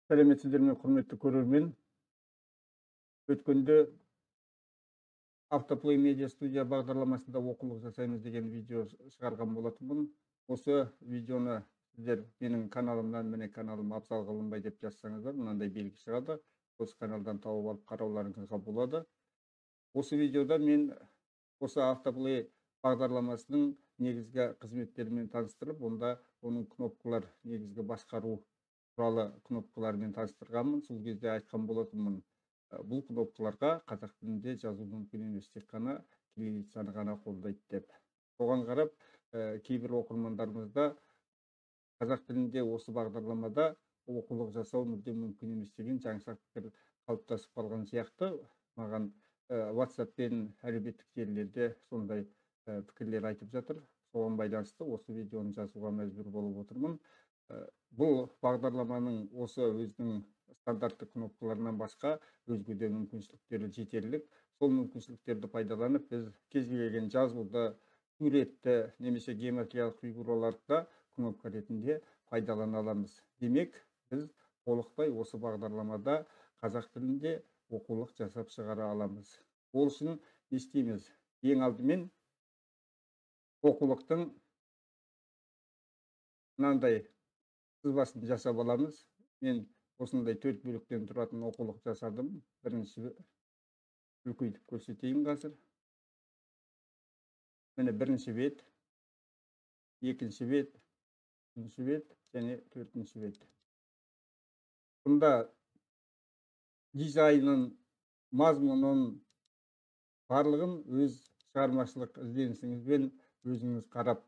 Сәлеметсіздер ме, құрметті көрермен. Өткенде Автоплей медиа студия бағдарламасында оқулық жасаймыз деген видео шығарған болатынмын. Осы видеоны сіздер менің каналымнан, міне каналым Абзал Ғылымбай деп жазсаңыздар, мынандай белгі шығады. Осы каналдан тауып алып қарауларыңызға болады. Осы видеода мен осы Автоплей бағдарламасының негізгі қызметтерімен таныстырып, онда оның кнопкалар негізгі басқару туралы кнопкалармен таныстырғанмын. Сол кезде айтқан болатынмын. Бұл кнопкаларға қазақ тілінде жазу мүмкін емес, тек қана кириллицаны ғана қолдайды деп. Соған қарап, кейбір оқырмандарымызда қазақ тілінде осы бағдарламада оқулық жасау мүлдем мүмкін емес деген жаңсақ пікір қалыптасып қалған сияқты. Маған WhatsApp пен әлеуметтік желілерде сондай пікірлер айтып жатыр. Соған байланысты осы видеоны жазуға мәжбүр болып отырмын. Бұл бағдарламаның осы өзінің стандартты кнопкаларынан басқа өзге де мүмкіншіліктері жетерлік. Сол мүмкіншіліктерді пайдаланып, біз кез келген жазуды, суретті немесе геометриялық фигураларды кнопка ретінде пайдалана аламыз. Демек, біз толықтай осы бағдарламада қазақ тілінде оқулық жасап шығара аламыз. Ол үшін не істейміз? Ең алдымен оқулықтың мынандай сызбасын жасап аламыз. Мен осындай 4 бөліктен тұратын оқулық жасадым. Бірінші үлкейтіп көрсетейін қазір. Міне бірінші бет, екінші бет, үшінші бет және төртінші бет. Бұнда дизайнын, мазмұнын барлығын өз шығармашылық ізденісіңізбен өзіңіз қарап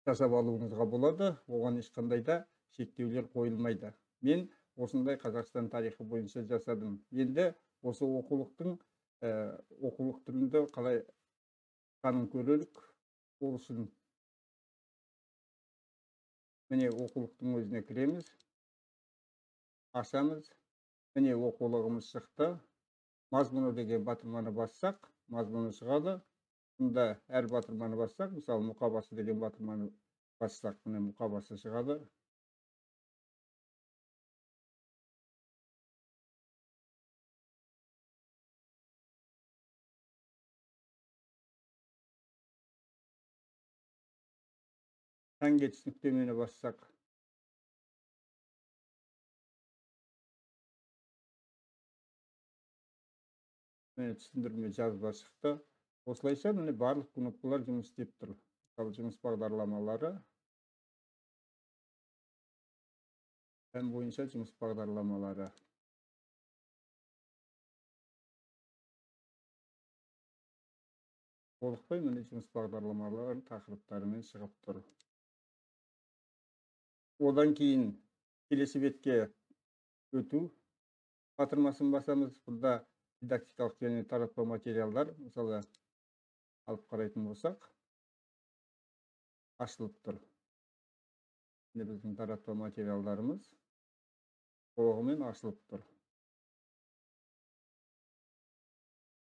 жасап алуыңызға болады. Оған ешқандай да шектеулер қойылмайды. Мен осындай Қазақстан тарихы бойынша жасадым. Енді осы оқулықтың оқулық түрінде қалай қанын көрелік. Ол үшін міне оқулықтың өзіне кіреміз, ашамыз. Міне оқулығымыз шықты. Мазмұны деген батырманы бассақ, мазмұны шығады. Бұнда әр батырманы бассақ, мысалы мұқабасы деген батырманы бассақ, міне мұқабасы шығады. Hangi түсініктемені бассақ, міне түсіндірме жазба шықты. Осылайша міне барлық кнопкалар жұмыс істеп тұр. Мысалы жұмыс бағдарламалары, пән бойынша жұмыс бағдарламалары. Толықтай міне жұмыс бағдарламалары тақырыптарымен шығып тұр. Одан кейін келесі бетке өту батырмасын басамыз. Бұнда дидактикалық және таратпа материалдар, мысалы алып қарайтын болсақ, ашылып тұр. Міне біздің таратпа материалдарымыз толығымен ашылып тұр.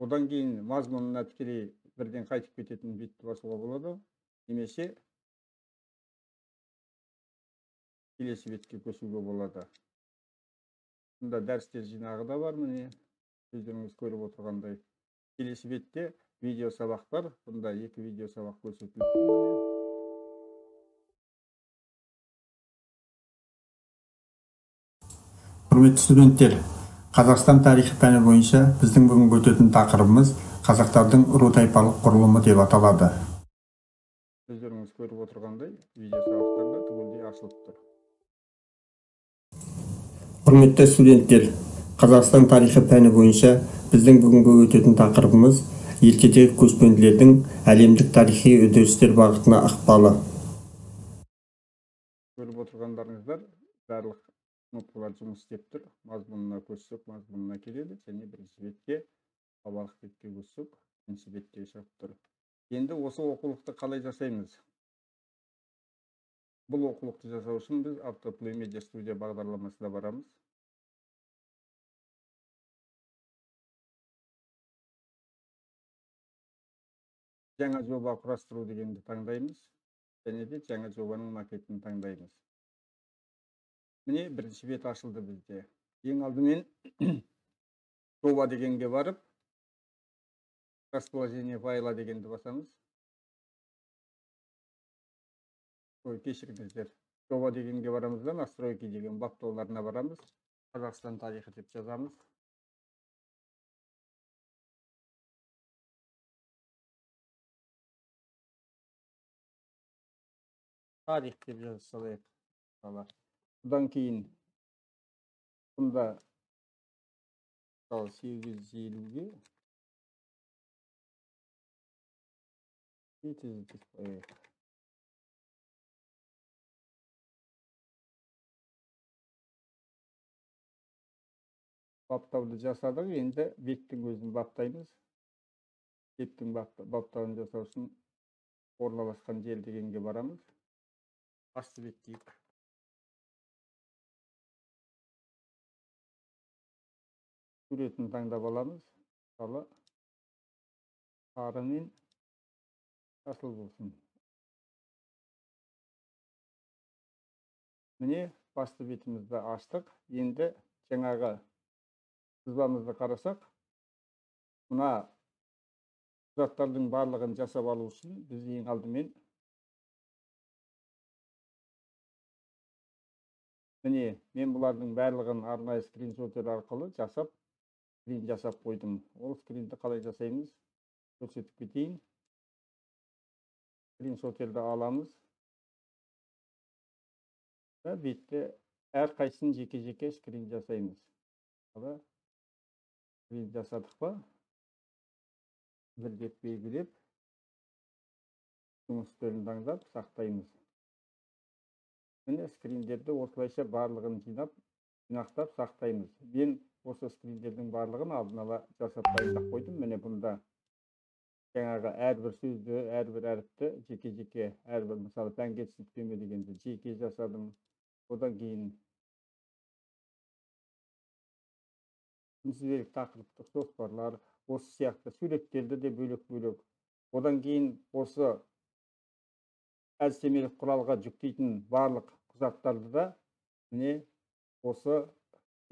Одан кейін мазмұнына тікелей бірден қайтып кететін бетті басуға болады, немесе келесі бетке көшуге болады. Бұнда дәрістер жинағы да бар, міне өздеріңіз көріп отырғандай. Келесі бетте видео сабақтар, бұнда 2 видео сабақ көрсетіліп тұр. Құрметті студенттер, Қазақстан тарихы пәні бойынша біздің бүгінгі өтетін тақырыбымыз қазақтардың ру-тайпалық құрылымы деп аталады. Өздеріңіз көріп отырғандай, видео сабақтарда түгелдей ашылып тұр. Құрметті студенттер, Қазақстан тарихы пәні бойынша біздің бүгінгі өтетін тақырыбымыз ертедегі көшпенділердің әлемдік тарихи үдерістер бағытына ықпалы. Көріп отырғандарыңыздар, барлық кнопкалар жұмыс істеп тұр. Мазмұнына көшсек, мазмұнына келеді, және бірінші бетке, табалық бетке көшсек, бірінші бетке шығып тұр. Енді осы оқулықты қалай жасаймыз? Бұл оқулықты жасау үшін біз Автоплей медиа студия бағдарламасына барамыз. Жаңа жоба құрастыру дегенді таңдаймыз, және де жаңа жобаның макетін таңдаймыз. Міне бірінші бет ашылды бізде. Ең алдымен жоба дегенге барып, расположение файла дегенді басамыз. Ой, кешіріңіздер. Жоба дегенге барамыз да, настройки деген баптауларына барамыз. Қазақстан тарихы деп жазамыз. Тарих деп жазып салайық. Бұдан кейін бұнда 850-ге 700 деп қояйық. Баптауды жасадық, енді беттің өзін баптаймыз. Беттің баптауын жасау үшін орналасқан жер дегенге барамыз. Басты бет дейік. Суретін таңдап аламыз. Мысалы, сары мен жасыл болсын. Міне басты бетімізді аштық. Енді жаңағы сызбамызды қарасақ, мына құжаттардың барлығын жасап алу үшін біз ең алдымен міне мен бұлардың барлығын арнайы скриншоттер арқылы жасап қойдым. Ол скринді қалай жасаймыз? Көрсетіп кетейін. Скриншоттерді аламыз. Ve bitti. Әрқайсысын жеке-жеке скрин жасаймыз. Скрин жасадық па? Бір деп белгілеп, жұмыс үстелін таңдап сақтаймыз. Міне скриндерді осылайша барлығын жинақтап сақтаймыз. Мен осы скриндердің барлығын алдын ала жасап дайындап қойдым. Міне бұнда жаңағы әрбір сөзді, әрбір әріпті жеке-жеке, әрбір мысалы пәнге түсініктеме дегенді жеке жасадым. Одан кейін күнтізбелік тақырыптық жоспарлар, осы сияқты суреттерді де бөлек-бөлек. Одан кейін осы әдістемелік құралға жүктейтін барлық құжаттарды да міне осы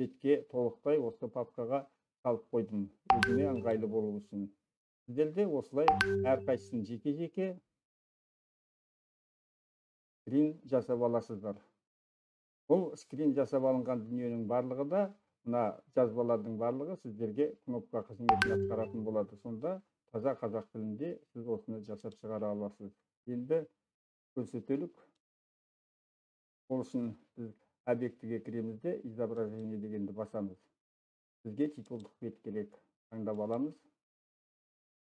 бетке толықтай осы папкаға салып қойдым. Өзіме ыңғайлы болу үшін. Сіздер де осылай әрқайсысын жеке-жеке скрин жасап аласыздар. Бұл скрин жасап алынған дүниенің барлығы да, мына жазбалардың барлығы сіздерге кнопка қызметін атқаратын болады. Сонда таза қазақ тілінде сіз осыны жасап шығара аласыз. Енді көрсетелік. Ол үшін біз объектіге кіреміз де изображение дегенді басамыз. Бізге титулдық бет керек. Таңдап аламыз.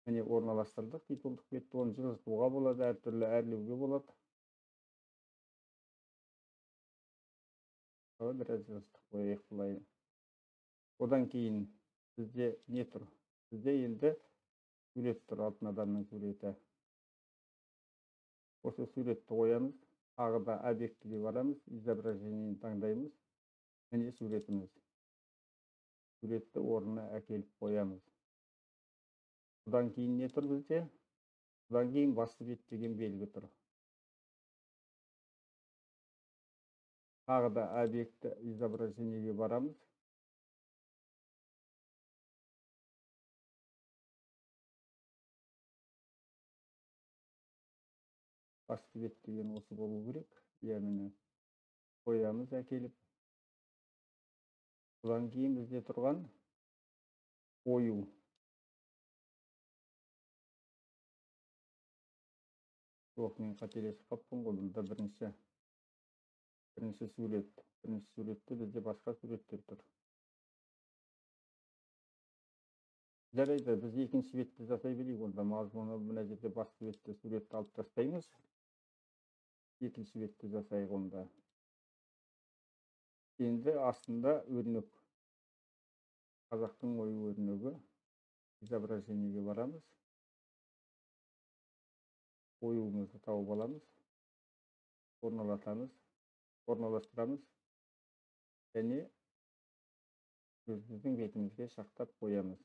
Міне орналастырдық титулдық бетті, оны жылжытуға болады, әртүрлі әрлеуге болады. Біраз жылжытып қояйық былай. Одан кейін бізде не тұр? Бізде енді сурет тұр, алтын адамның суреті. Осы суретті қоямыз. Тағы да объектіге барамыз, изображениені таңдаймыз. Міне суретіміз. Суретті орнына әкеліп қоямыз. Одан кейін не тұр бізде? Одан кейін басты бет деген белгі тұр. Тағы да объекті изображениеге барамыз. Басты бет деген осы болу керек. Яғни қоямыз әкеліп. Одан кейін бізде тұрған ою. Жоқ, мен қателесіп қалыппын ғой, бұнда бірінші сурет. Бірінші суретте бізде басқа суреттер тұр. Жарайды, біз екінші бетті жасай берейік. Онда мазмұны мына жерде басты бетте суретті алып тастаймыз. Екінші бетті жасайық онда. Енді астында өрнек. Қазақтың ою өрнегі. Изображениеге барамыз. Оюымызды тауып аламыз. Орналастырамыз. Және біздің бетімізге шақтап қоямыз.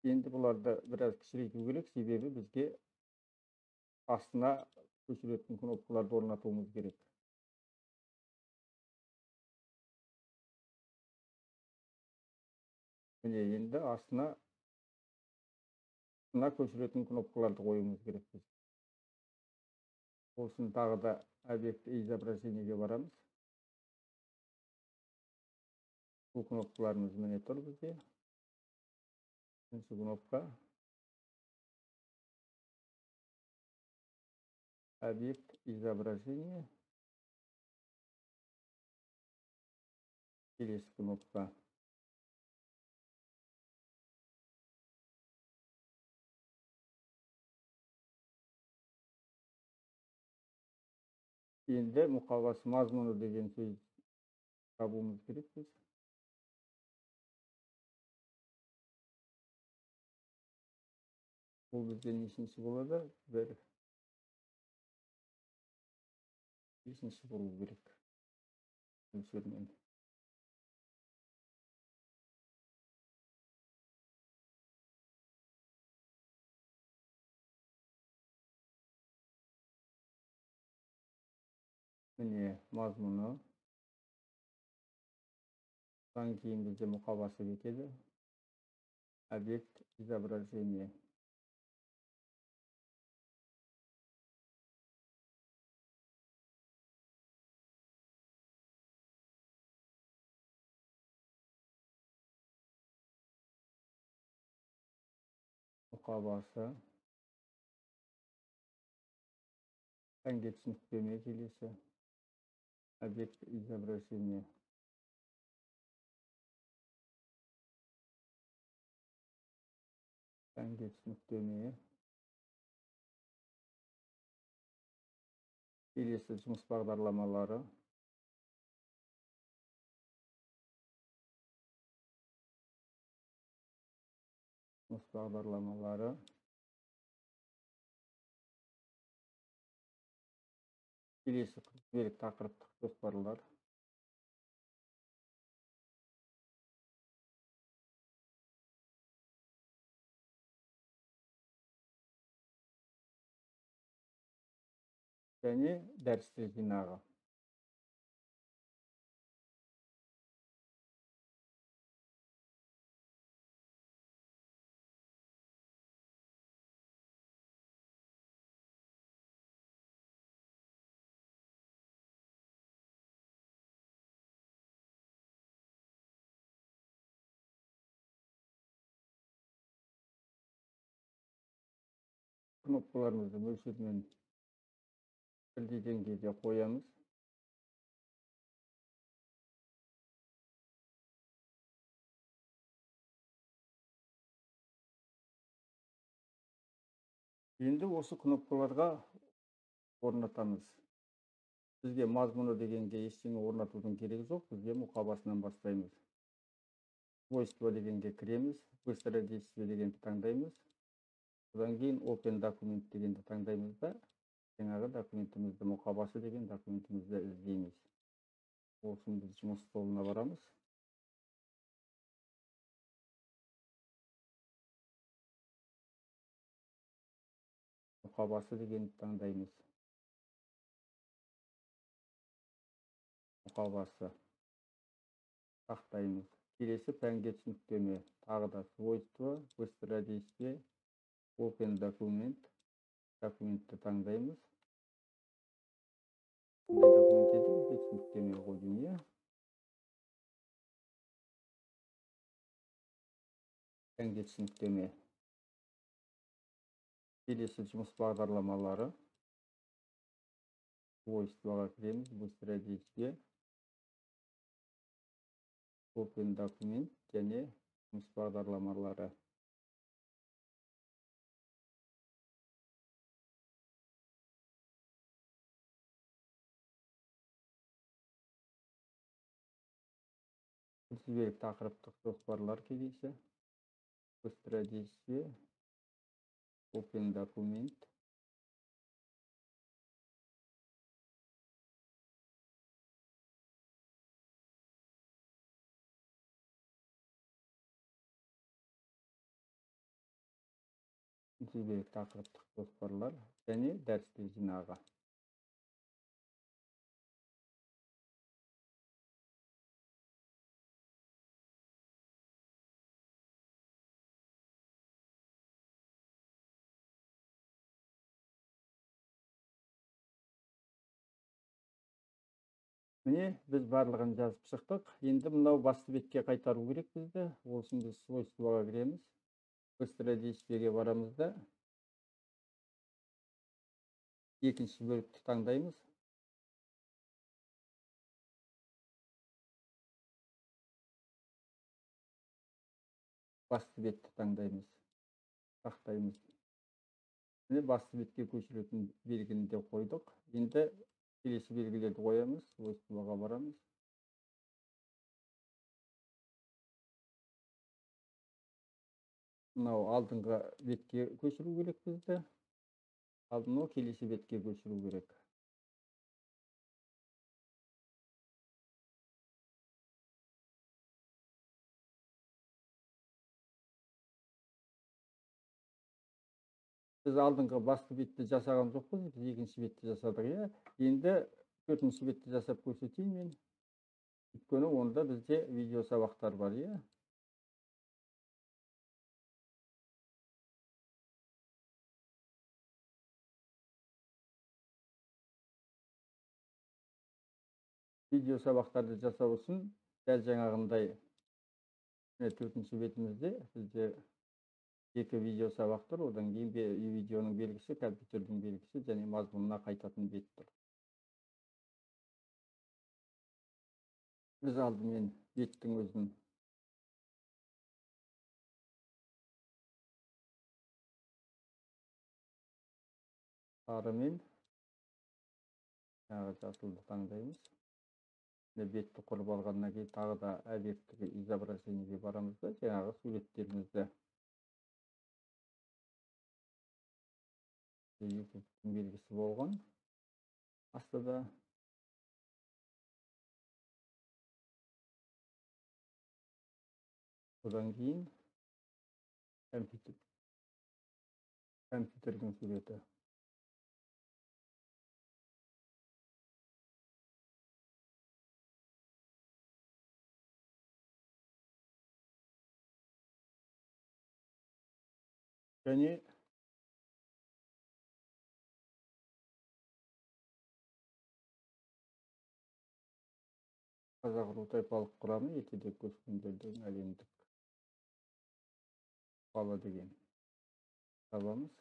Енді бұларды біраз кішірейту керек, себебі бізге астына көшіретін кнопкаларды орнатуымыз керек. Міне енді астына көшіретін кнопкаларды қоюымыз керек біз. Сосын тағы да объект изображениеге барамыз. Бұл кнопкаларымыз міне тұр бізде. Бірінші кнопка объект изображение. Келесі кнопка енді мұқабасы мазмұны деген сөз табуымыз керек біз. Бұл бізде нешінші болады? Бір. Бесінші болу керек. Мөлшермен. Міне мазмұны. Содан кейін бізде мұқабасы кетеді. Объект изображение. Мұқабасы. Пәнге түсініктеме келесі. Объект изображение. Пәнге түсініктеме. Келесі жұмыс бағдарламалары. Жұмыс бағдарламалары. Келесі күнтізбелік тақырыптық жоспарлар. Және дәрістер жинағы. Кнопкаларымызды мөлшермен бірдей деңгейде қоямыз. Енді осы кнопкаларға орнатамыз. Бізге мазмұны дегенге ештеңе орнатудың керегі жоқ. Бізге мұқабасынан бастаймыз. Свойство дегенге кіреміз. Быстрое действие дегенді таңдаймыз. Одан кейін Open Document дегенді таңдаймыз да, жаңағы документімізді, мұқабасы деген документімізді іздейміз. Осын біз жұмыс столына барамыз. Мұқабасы дегенді таңдаймыз. Мұқабасы. Сақтаймыз. Келесі пәнге түсініктеме. Тағы да свойство, быстрое действие, Open Document. Документті таңдаймыз. Қандай документ еді? Бізде түсініктеме қойдым, иә? Пәнге түсініктеме. Келесі жұмыс бағдарламалары. Свойствоға кіреміз. Быстрое действие, Open Document және жұмыс бағдарламалары. Күнтізбелік тақырыптық жоспарлар келесі. Быстрое действие, Open Document. Күнтізбелік тақырыптық жоспарлар және дәрістер жинағы. Міне біз барлығын жазып шықтық. Енді мынау басты бетке қайтару керек бізді. Ол үшін біз свойствоға кіреміз. Быстрое действиеге барамыз да екінші бөлікті таңдаймыз. Басты бетті таңдаймыз. Сақтаймыз. Міне басты бетке көшіретін белгіні де қойдық. Енді келесі белгілерді қоямыз. Свойствоға барамыз. Мынау алдыңғы бетке көшіру керек бізді. Ал мынау келесі бетке көшіру керек. Біз алдыңғы басты бетті жасаған жоқпыз, біз екінші бетті жасадық, иә. Енді төртінші бетті жасап көрсетейін мен. Өйткені онда бізде видео сабақтар бар, иә. Видео сабақтарды жасау үшін дәл жаңағындай төртінші бетімізде бізде екі видео сабақ тұр, одан кейін видеоның белгісі, компьютердің белгісі және мазмұнына қайтатын бет тұр. Біз алдымен беттің өзін сарымен жасылды таңдаймыз. Бетті құрып алғаннан кейін тағы да объектіге изображениеге барамыз да жаңағы суреттерімізді YouTube'тың белгісі болған астыда одан кейін компьютердің суреті. Және Қазақ-Ру тайпалық құрамы ертеде көшпенділердің әлемдік ықпалы деген табамыз.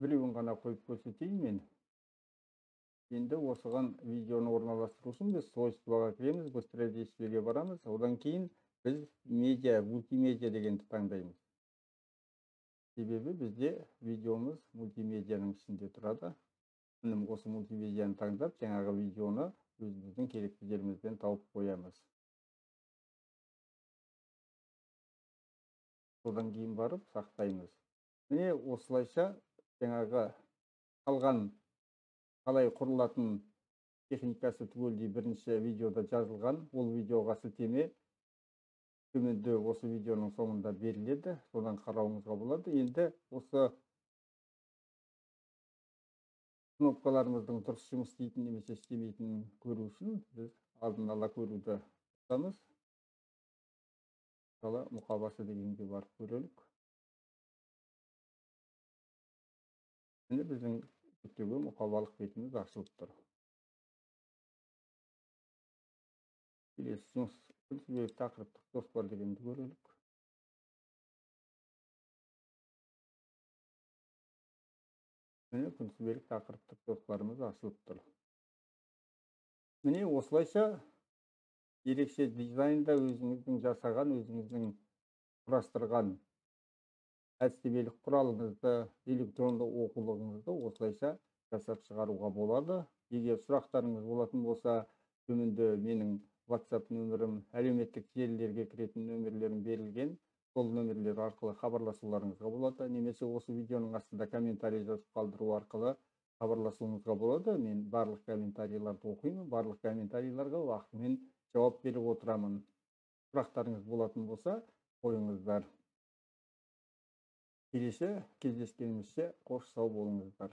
Біреуін ғана қойып көрсетейін мен. Енді осыған видеоны орналастыру үшін біз свойствоға кіреміз, быстрое действиеге барамыз. Одан кейін біз медиа, мультимедиа дегенді таңдаймыз. Себебі бізде видеомыз мультимедианың ішінде тұрады. Мінім осы мультимедианы таңдап, жаңағы видеоны өзіміздің керекті жерімізден тауып қоямыз. Содан кейін барып сақтаймыз. Міне осылайша жаңағы қалған қалай құрылатын техникасы түгелдей бірінші видеода жазылған. Ол видеоға сілтеме төменде осы видеоның соңында беріледі. Содан қарауыңызға болады. Енді осы кнопкаларымыздың дұрыс жұмыс істейтін немесе істемейтінін көру үшін біз алдын ала көруді ұстамыз. Мысалы, мұқабасы дегенге барып көрелік. Міне біздің жүктеуге мұқабалық бетіміз ашылып тұр. Келесі жұмыс күнтізбелік тақырыптық жоспар дегенді көрелік. Міне күнтізбелік тақырыптық жоспарымыз ашылып тұр. Міне осылайша ерекше дизайнда өзіңіздің жасаған, өзіңіздің құрастырған әдістемелік құралыңызды, электронды оқулығыңызды осылайша жасап шығаруға болады. Егер сұрақтарыңыз болатын болса, төменде менің WhatsApp нөмірім, әлеуметтік желілерге кіретін нөмірлерім берілген. Сол нөмірлер арқылы хабарласуларыңызға болады. Немесе осы видеоның астында комментарий жазып қалдыру арқылы хабарласуыңызға болады. Мен барлық комментарийларды оқимын, барлық комментарийларға уақытымен жауап беріп отырамын. Сұрақтарыңыз болатын болса, қойыңыздар. Келесі кездескенімізше қош сау болыңыздар.